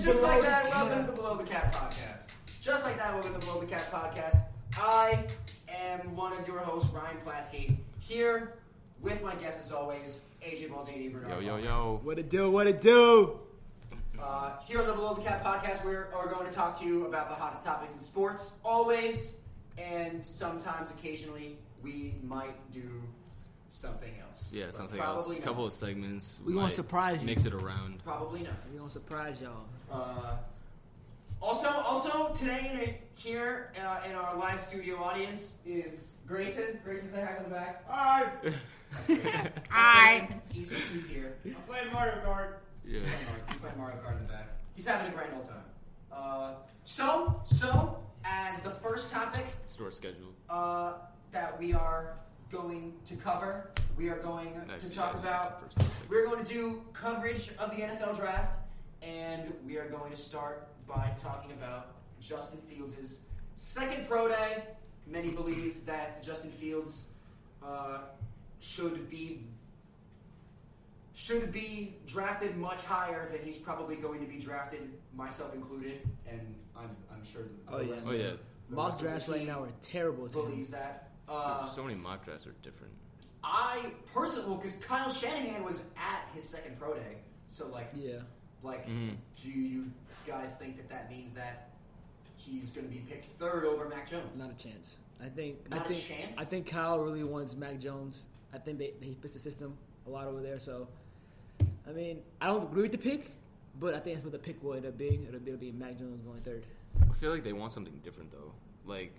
Just like that, welcome to the Below the Cap podcast. Just like that, welcome to the Below the Cap podcast. I am one of your hosts, Ryan Platsky, here with my guests as always, AJ Baldini, Bernard. Yo. What it do? Here on the Below the Cap podcast, we're going to talk to you about the hottest topics in sports, always, and sometimes, occasionally, we might do something else. Yeah, something else. A couple of segments. We're going to surprise you. Mix it around. Probably not. We're going to surprise y'all. Also today here in our live studio audience is Grayson. Grayson, say hi from the back. Hi! Hi! He's here. I'm playing Mario Kart. Yeah. He's playing Mario Kart in the back. He's having a grand old time. So as the first topic Store schedule. That we are going to cover, we are going to talk about. We're going to do coverage of the NFL draft, and we are going to start by talking about Justin Fields' second pro day. Many believe that Justin Fields should be drafted much higher than he's probably going to be drafted, myself included, and I'm sure. Mock drafts right now are terrible. Believes that. So many mock drafts are different. I personally, because Kyle Shanahan was at his second pro day, so do you guys think that means that he's going to be picked third over Mac Jones? Not a chance. I think Kyle really wants Mac Jones. I think he fits the system a lot over there. So, I mean, I don't agree with the pick, but I think that's what the pick will end up being. It'll be Mac Jones going third. I feel like they want something different though. Like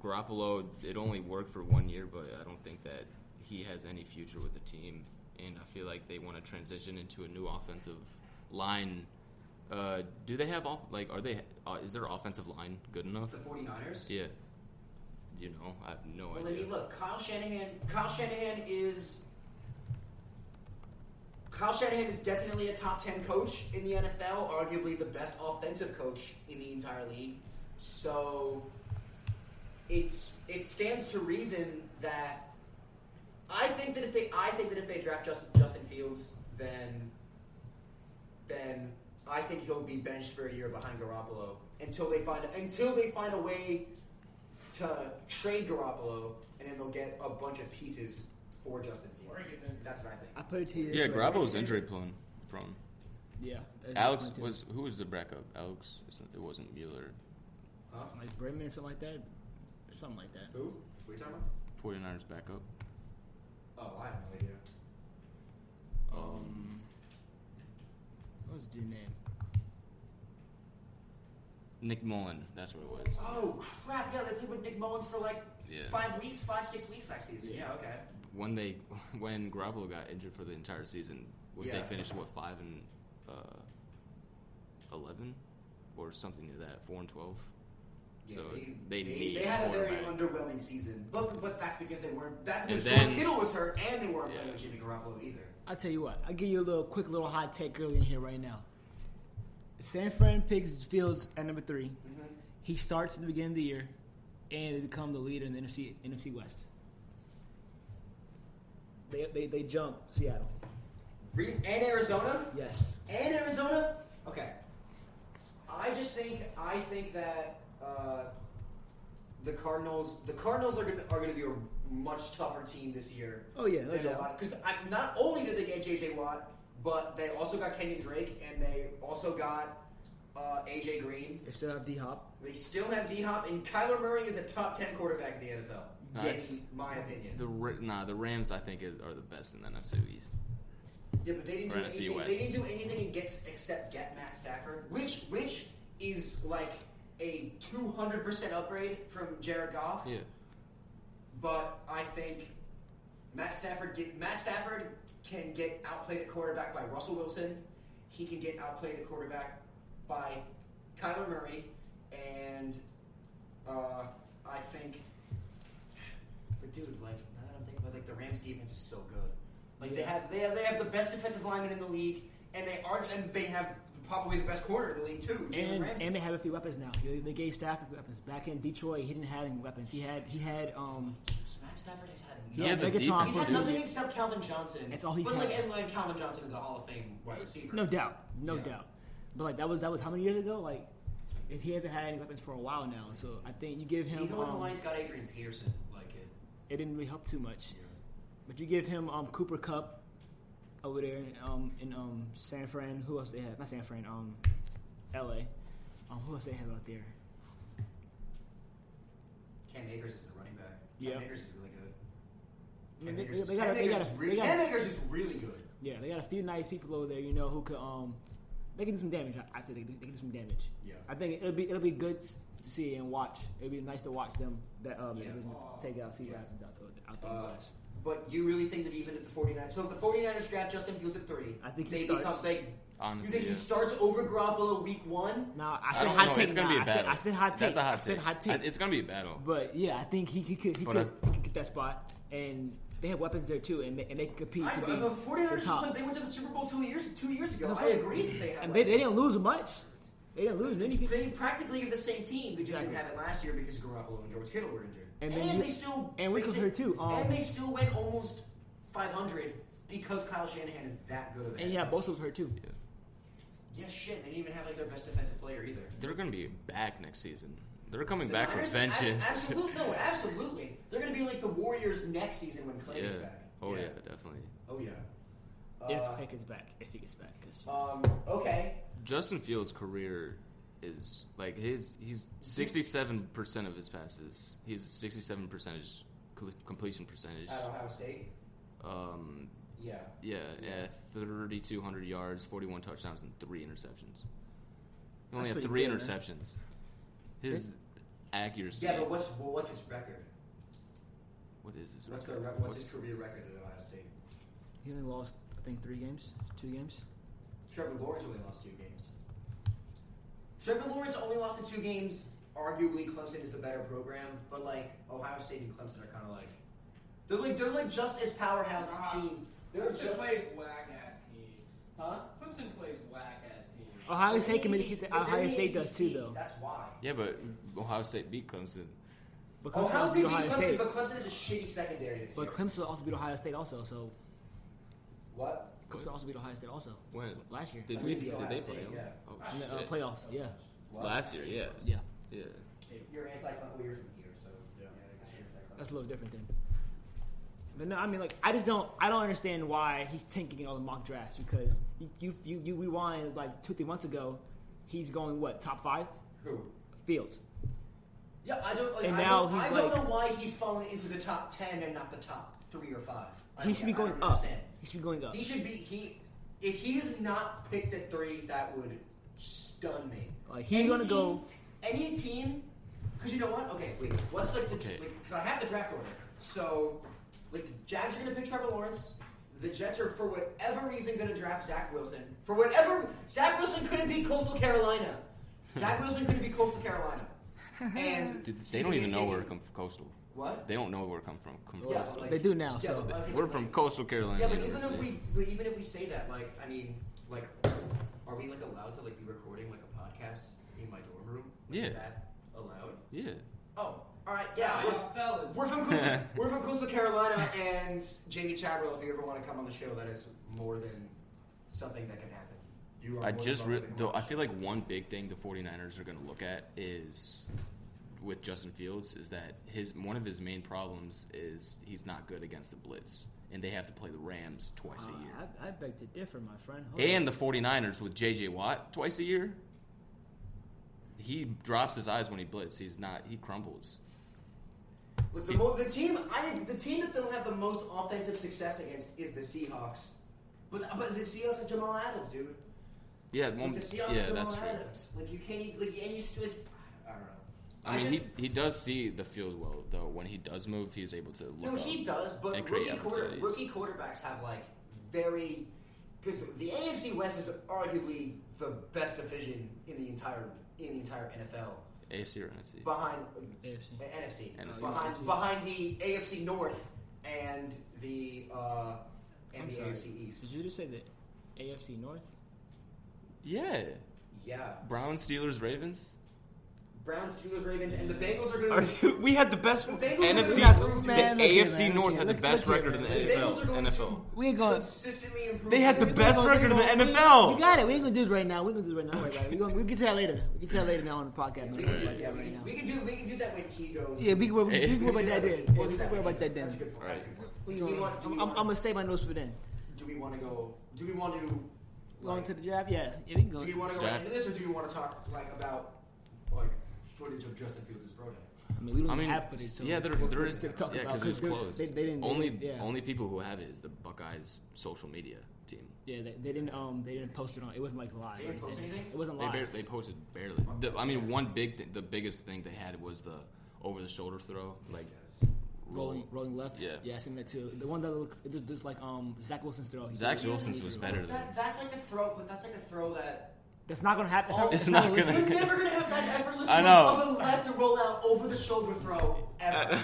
Garoppolo, it only worked for 1 year, but I don't think that he has any future with the team. And I feel like they want to transition into a new offensive line. Do they have is their offensive line good enough? The 49ers? Yeah. You know, I have no idea. I mean, look, Kyle Shanahan is definitely a top 10 coach in the NFL, arguably the best offensive coach in the entire league. So it stands to reason that I think that if they draft Justin Fields, then I think he'll be benched for a year behind Garoppolo until they find a way to trade Garoppolo, and then they'll get a bunch of pieces for Justin Fields. That's what I think. I put it to you. Yeah, Garoppolo's injury prone. Yeah. Who was the backup? Alex? It wasn't Mueller. Huh? Like Bregman, something like that. Something like that. Who? What are you talking about? 49ers backup. Oh, I have no idea. What's the dude's name? Nick Mullen, that's what it was. Oh crap! Yeah, they played with Nick Mullins for 6 weeks last season. Yeah, okay. When Garoppolo got injured for the entire season, they finished 5-11 or something like that, 4-12. Yeah, so they had a very underwhelming season, but that's because they weren't. That's because George Kittle was hurt and they weren't playing with Jimmy Garoppolo either. I'll tell you what. I'll give you a quick little hot take early in here right now. San Fran picks Fields at number 3. Mm-hmm. He starts at the beginning of the year, and they become the leader in the NFC West. They jump Seattle. And Arizona? Yes. And Arizona? Okay. I think that the Cardinals are going to be a much tougher team this year. Oh yeah, no doubt. Because not only did they get J.J. Watt, but they also got Kenyon Drake, and they also got A.J. Green. They still have D-Hop. They still have D-Hop, and Kyler Murray is a top 10 quarterback in the NFL. In my opinion. The Rams, I think, are the best in the NFC East. Yeah, but they didn't do anything. They didn't do anything except get Matt Stafford, which is like a 200% upgrade from Jared Goff. Yeah. But I think Matt Stafford can get outplayed at quarterback by Russell Wilson. He can get outplayed at quarterback by Kyler Murray, and I think. But dude, now that I'm thinking about the Rams defense is so good. They have the best defensive lineman in the league, and they have probably the best corner in the league too. And they have a few weapons now. They gave Stafford weapons. Back in Detroit, he didn't have any weapons. He had Matt Stafford has had. He has a defense. He's had nothing except Calvin Johnson. That's all he's had. But Calvin Johnson is a Hall of Fame wide receiver. No doubt. But like that was how many years ago? Like he hasn't had any weapons for a while now. So I think you give him. Even when the Lions got Adrian Peterson, it didn't really help too much. Yeah. But you give him Cooper Kupp over there in San Fran. Who else they have? Not San Fran. L.A. Who else they have out there? Cam Akers is the running back. Yeah. Cam Akers is really good. Cam Akers is really good. Yeah, they got a few nice people over there, who could they can do some damage. I'd say they can do some damage. Yeah. I think it'll be good to see and watch. It'll be nice to watch them take out, see what happens out there. But you really think that even at the 49ers, so if the 49ers draft Justin Fields at 3, I think he starts. Honestly, you think he starts over Garoppolo week 1? No, I said hot take. It's gonna be a battle. I said hot take. That's a hot take. I said hot take. It's gonna be a battle. But yeah, I think he could get that spot, and they have weapons there too, and they can compete. The 49ers they went to the Super Bowl 2 years ago. I agree that they had. And they didn't lose much. They didn't lose anything. They practically have the same team. They just didn't have it last year because Garoppolo and George Kittle were injured. And they still Winkle's hurt too. And they still went almost 500 because Kyle Shanahan is that good of a And yeah, Bosa was hurt too. Yeah, shit. They didn't even have their best defensive player either. They're going to be back next season. They're coming back from vengeance. Absolutely. They're going to be like the Warriors next season when Clay is back. Oh yeah, definitely. Oh yeah. If he gets back. Okay. Justin Fields' career is like he's 67% of his passes. He's 67% completion percentage. At Ohio State. Yeah, 3,200 yards, 41 touchdowns, and 3 interceptions. He only had 3 good, interceptions. His accuracy. Yeah, but what's his record? What is his record? record? What's his career record at Ohio State? He only lost, I think, 2 games. Trevor Lawrence only lost 2 games. Trevor Lawrence only lost in 2 games. Arguably, Clemson is the better program, but like Ohio State and Clemson are kind of like they're like just as powerhouse team. Clemson plays whack-ass teams. Huh? Clemson plays whack-ass teams. Ohio State does too, though. That's why. Yeah, but Ohio State beat Clemson. But Clemson also beat Ohio State. But Clemson is a shitty secondary this year. But Clemson also beat Ohio State also. So what? Clemson also beat Ohio State also. When? Last year. Did they play them? Yeah. Oh, in the playoff, yeah. What? Last year, yeah. Yeah. Yeah. You're anti-Clemson. Well, you're from here, so yeah. That's a little different then. But no, I mean, like, I don't understand why he's tanking all the mock drafts because you rewind like 2-3 months ago, he's going what, top 5? Who? Fields. Yeah, I don't. Like, and I now don't, he's I like, don't know why he's falling into the top 10 and not the top 3 or 5. He should be going up. He should be going up. He should be. If he's not picked at 3, that would stun me. Like he's gonna go. Any team, because you know what? Okay, wait. What's like the because I have the draft order. So, like the Jags are gonna pick Trevor Lawrence. The Jets are, for whatever reason, gonna draft Zach Wilson. Zach Wilson couldn't be Coastal Carolina. Zach Wilson couldn't be Coastal Carolina. And they don't even know where Coastal. What? They don't know where come from. Yeah, like, they do now. So we're from Coastal Carolina. Yeah, but even if we say that, like, I mean, like, are we like allowed to like be recording like a podcast in my dorm room? Like, Yeah. Is that allowed? Yeah. Oh, all right. Yeah, we're from Coastal Carolina, and Jamie Chadwell. If you ever want to come on the show, that is more than something that can happen. I feel like one big thing the 49ers are going to look at is with Justin Fields is that one of his main problems is he's not good against the blitz, and they have to play the Rams twice a year. I beg to differ, my friend. The 49ers with J.J. Watt twice a year. He drops his eyes when he blitz. He crumbles. Look, the team that they'll have the most offensive success against is the Seahawks. But the Seahawks are Jamal Adams, dude. Yeah, the Seahawks are Jamal that's true. Adams. Like you can't even, like, and you still, like, I don't know. I mean, he does see the field well, though. When he does move, he's able to look. No, he does, but rookie quarterbacks have like very, because the AFC West is arguably the best division in the entire NFL. AFC or NFC? Behind AFC. NFC. Behind the AFC North and the AFC East. Did you just say the AFC North? Yeah. Yeah. Browns, Steelers, Ravens. Browns, Steelers, Ravens, and the Bengals are going to. We had the best AFC North had the best record in the NFL. We ain't going consistently improve. They had the best record in the NFL. You got it. We ain't gonna do this right now. We can do this right now. We can tell that later. We can tell that later now on the podcast. We can do that when he goes. Yeah, we can worry about that then. We'll do that. Worry about that then. That's a good point. I'm gonna save my notes for then. Do we want to go? Do we want to go into the draft? Yeah, we can go. Do you want to go into this, or do you want to talk about footage of Justin Fields' pro day? I mean, we don't have footage. So there is. Because it was closed. They didn't. Only people who have it is the Buckeyes social media team. Yeah, they didn't post it on. It wasn't like live. They didn't post anything. It wasn't live. They posted barely. The biggest thing they had was the over the shoulder throw, like rolling left. Yeah, I seen that too. The one that looked just like Zach Wilson's throw. Zach Wilson's was better than that's like a throw, but that's like a throw that. That's not gonna happen. It's not gonna. You're never gonna have that effortless I know. of a left to roll out over the shoulder throw ever,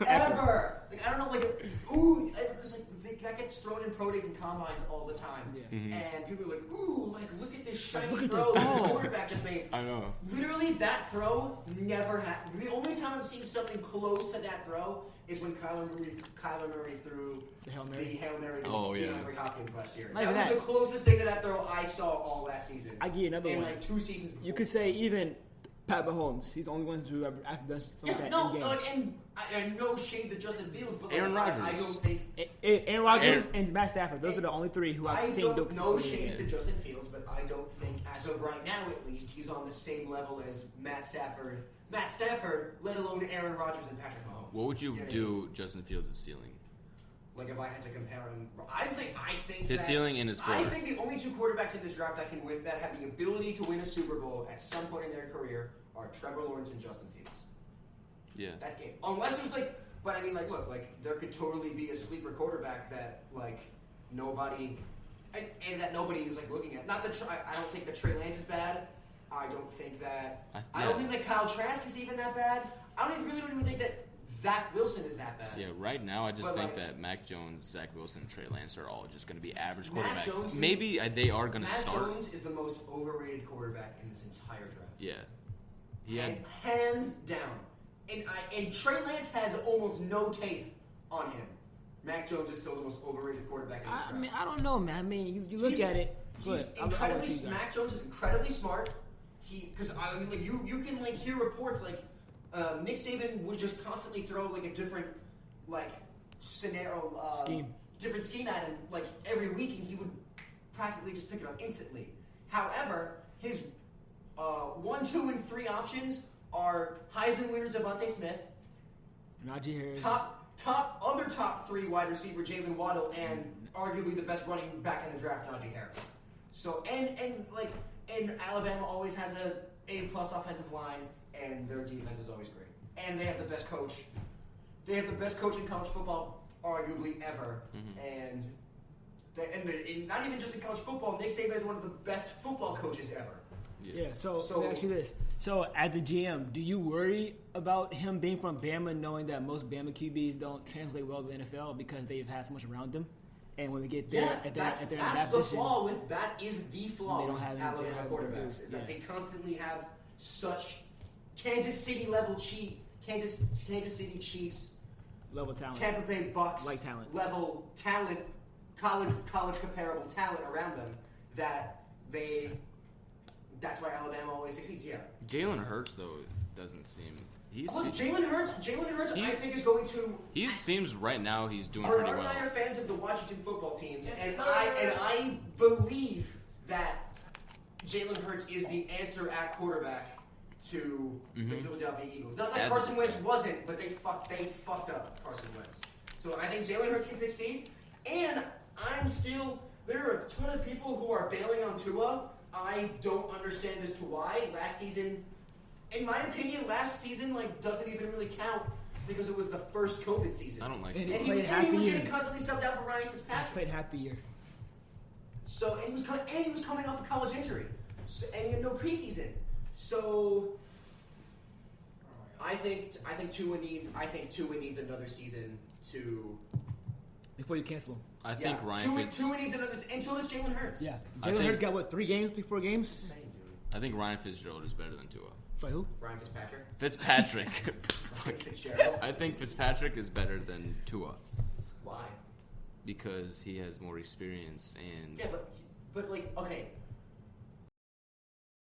ever. Like I don't know, because that gets thrown in pro days and combines all the time, and people are like, "Ooh, look at this shiny throw that the quarterback just made." I know. Literally, that throw never happened. The only time I've seen something close to that throw is when Kyler Murray threw the Hail Mary to DeAndre Hopkins last year. That was the closest thing to that throw I saw all last season. I give you another one. In 2 seasons before. You could say even Pat Mahomes. He's the only one who ever actually done something like that in game. And no shade to Justin Fields, but Aaron Rodgers. I don't think Aaron Rodgers and Matt Stafford. Those are the only three who I've seen do. No shade to Justin Fields, but I don't think, as of right now at least, he's on the same level as Matt Stafford, let alone Aaron Rodgers and Patrick Mahomes. What would you do Justin Fields' ceiling? Like if I had to compare him, I think his ceiling and his floor. I think the only 2 quarterbacks in this draft that have the ability to win a Super Bowl at some point in their career are Trevor Lawrence and Justin Fields. Yeah, that's game. Unless there's but I mean, look, there could totally be a sleeper quarterback that nobody and that nobody is looking at. Not that I don't think that Trey Lance is bad. I don't think that Kyle Trask is even that bad. I don't even think that Zach Wilson is that bad. Yeah, right now I just think that Mac Jones, Zach Wilson, and Trey Lance are all just going to be average quarterbacks. Maybe they are going to start. Mac Jones is the most overrated quarterback in this entire draft. Yeah. Hands down. And Trey Lance has almost no tape on him. Mac Jones is still the most overrated quarterback in this draft. I mean, I don't know, man. I mean, you look at it. Mac Jones is incredibly smart. Because you can hear reports Nick Saban would just constantly throw a different scenario different scheme at him every week, and he would practically just pick it up instantly. However, his 1, 2, and 3 options are Heisman winner Devontae Smith, Najee Harris, top 3 wide receiver Jalen Waddle, and arguably the best running back in the draft Najee Harris. So and Alabama always has A+ offensive line, and their defense is always great. And they have the best coach. They have the best coach in college football, arguably ever. And not even just in college football. Nick Saban is one of the best football coaches ever. Yeah. So let me ask you this: so as a GM, do you worry about him being from Bama, knowing that most Bama QBs don't translate well to the NFL because they've had so much around them? And when they get there, that's the flaw with that is the flaw with Alabama quarterbacks is that they constantly have such Kansas City Chiefs level talent, Tampa Bay Bucks level talent, college comparable talent around them that's why Alabama always succeeds. Yeah, Jalen Hurts though doesn't seem. Jalen Hurts, I think is going to. He seems right now he's doing pretty well. Art and I are fans of the Washington football team, and I believe that Jalen Hurts is the answer at quarterback to the Philadelphia Eagles. Not that Carson Wentz wasn't, but they fucked up Carson Wentz. So I think Jalen Hurts can succeed, and there are a ton of people who are bailing on Tua. I don't understand as to why. Last season, in my opinion, doesn't even really count because it was the first COVID season. I don't like it. And he was getting constantly subbed out for Ryan Fitzpatrick. He played half the year. So and he was coming off a college injury, and he had no preseason. So I think Tua needs another season to before you cancel him. I think Ryan Tua needs another, and so does Jalen Hurts. Yeah, Jalen Hurts got 3 games before games. I think Ryan Fitzgerald is better than Tua. Sorry, who? Ryan Fitzpatrick. Fitzpatrick. Ryan Fitzgerald. I think Fitzpatrick is better than Tua Why? because he has more experience and. Yeah, but like, okay,